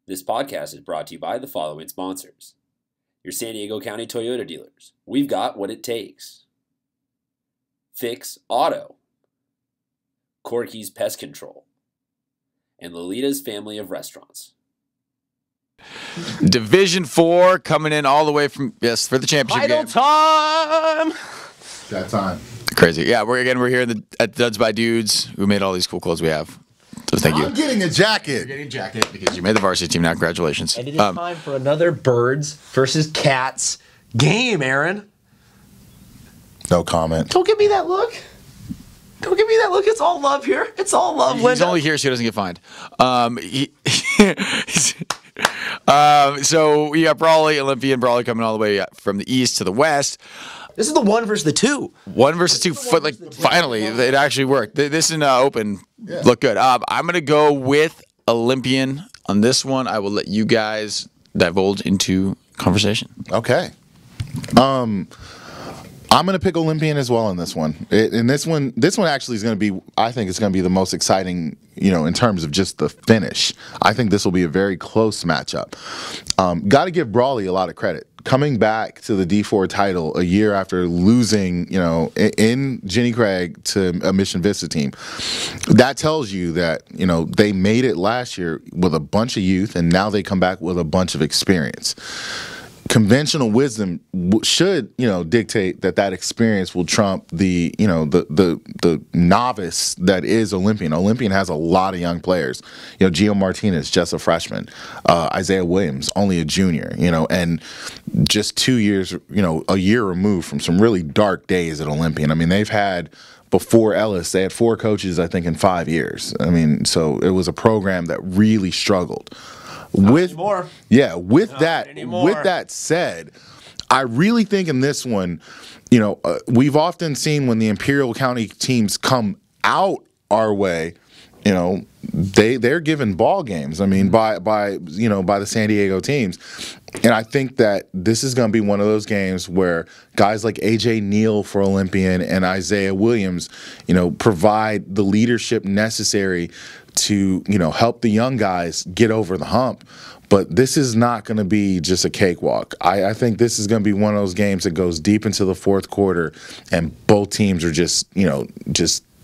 This podcast is brought to you by the following sponsors. Your San Diego County Toyota dealers. We've got what it takes. Fix Auto. Corky's Pest Control. And Lolita's Family of Restaurants. Division 4 coming in all the way from, for the championship Title game. time! That time. Crazy. Yeah, we're here at Duds by Dudes, who made all these cool clothes we have. So thank you. I'm getting a jacket. You're getting a jacket because you made the varsity team now. Congratulations. And it is time for another Birds versus Cats game, Aaron. No comment. Don't give me that look. Don't give me that look. It's all love here. It's all love, He's Linda. only here so he doesn't get fined. So we got Brawley, Olympian Brawley coming all the way from the east to the west. This is the 1 versus the 2. 1 versus 2. Finally, it actually worked. This in open looked good. I'm going to go with Olympian on this one. I will let you guys divulge into conversation. Okay. I'm going to pick Olympian as well in this one. This one actually is going to be, I think it's going to be the most exciting, in terms of just the finish. I think this will be a very close matchup. Got to give Brawley a lot of credit. Coming back to the D4 title a year after losing, in Jenny Craig to a Mission Vista team, that tells you that, they made it last year with a bunch of youth, and now they come back with a bunch of experience. Conventional wisdom should, dictate that experience will trump the novice that is Olympian. Olympian has a lot of young players. Gio Martinez, just a freshman. Isaiah Williams, only a junior. And just 2 years, a year removed from some really dark days at Olympian. I mean, they've had. Before Ellis, they had 4 coaches, I think, in 5 years. I mean, so it was a program that really struggled. With that said, I really think in this one, we've often seen when the Imperial County teams come out our way, they're given ball games. I mean, by the San Diego teams, and I think that this is going to be one of those games where guys like AJ Neal for Olympian and Isaiah Williams, provide the leadership necessary to help the young guys get over the hump. But this is not going to be just a cakewalk. I think this is going to be one of those games that goes deep into the fourth quarter, and both teams are just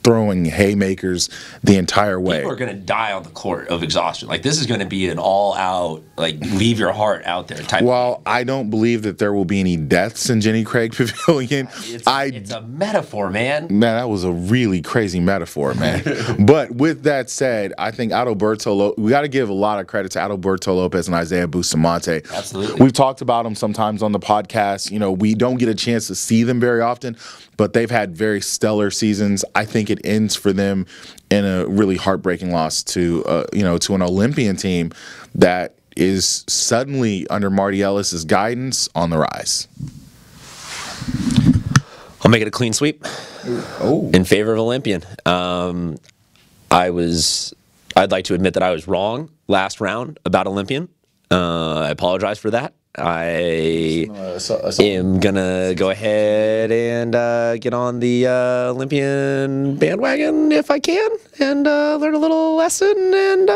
throwing haymakers the entire way. People are going to die on the court of exhaustion. Like, this is going to be an all-out, leave your heart out there type Well, I don't believe that there will be any deaths in Jenny Craig Pavilion. It's a metaphor, man. Man, that was a really crazy metaphor, man. But with that said, I think we got to give a lot of credit to Adalberto Lopez and Isaiah Bustamante. Absolutely. We've talked about them sometimes on the podcast. We don't get a chance to see them very often, but they've had very stellar seasons. I think it ends for them in a really heartbreaking loss to an Olympian team that is suddenly under Marty Ellis's guidance on the rise. I'll make it a clean sweep in favor of Olympian. I'd like to admit that I was wrong last round about Olympian. I apologize for that. I am going to go ahead and get on the Olympian bandwagon if I can and learn a little lesson. And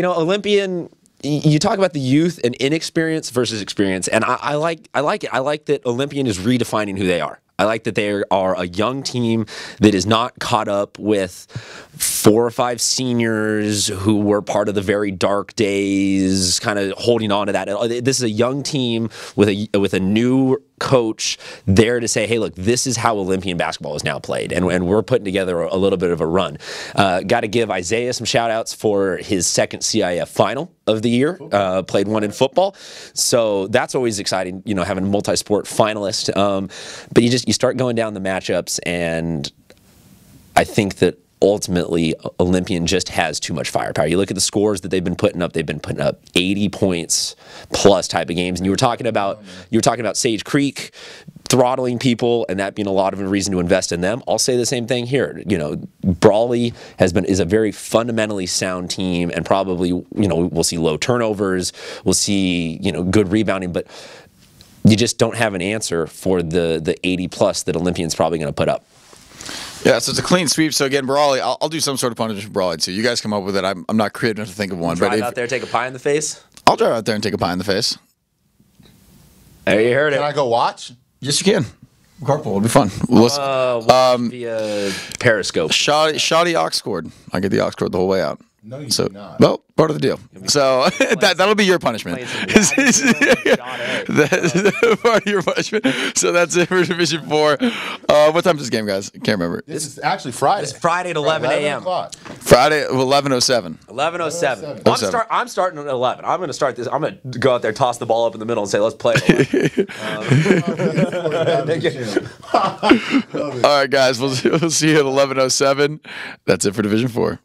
Olympian, you talk about the youth and inexperience versus experience, and I like it. I like that Olympian is redefining who they are. I like that they are a young team that is not caught up with 4 or 5 seniors who were part of the very dark days, kind of holding on to that. This is a young team with a new coach there to say, hey, look, this is how Olympian basketball is now played, and we're putting together a little bit of a run. Got to give Isaiah some shout-outs for his second CIF final of the year, played one in football, so that's always exciting, having a multi-sport finalist. But you start going down the matchups, and I think that ultimately Olympian just has too much firepower. You look at the scores that they've been putting up 80 points plus type of games, and you were talking about Sage Creek throttling people, and that being a lot of a reason to invest in them. I'll say the same thing here. Brawley is a very fundamentally sound team, and probably we'll see low turnovers, we'll see good rebounding, but you just don't have an answer for the 80 plus that Olympian's probably going to put up. Yeah, so it's a clean sweep. So again, Brawley, I'll do some sort of punishment for Brawley too. You guys come up with it. I'm not creative enough to think of one. Drive out there, take a pie in the face. I'll drive out there and take a pie in the face. There you heard it. Can I go watch? Yes, you can. Carpool, it'll be fun. Watch via Periscope. Shoddy Ox scored. I get the Ox scored the whole way out. No, you So, do not. well, part of the deal. So that'll be your punishment. That's part of your punishment. So that's it for Division 4. What time is this game, guys? Can't remember. This is actually Friday. It's Friday at 11 a.m. o'clock. Friday, 11:07. 11:07. 11:07. I'm starting at 11. I'm going to start this. I'm going to go out there, toss the ball up in the middle, and say, "Let's play." All right, guys. We'll see you at 11:07. That's it for Division 4.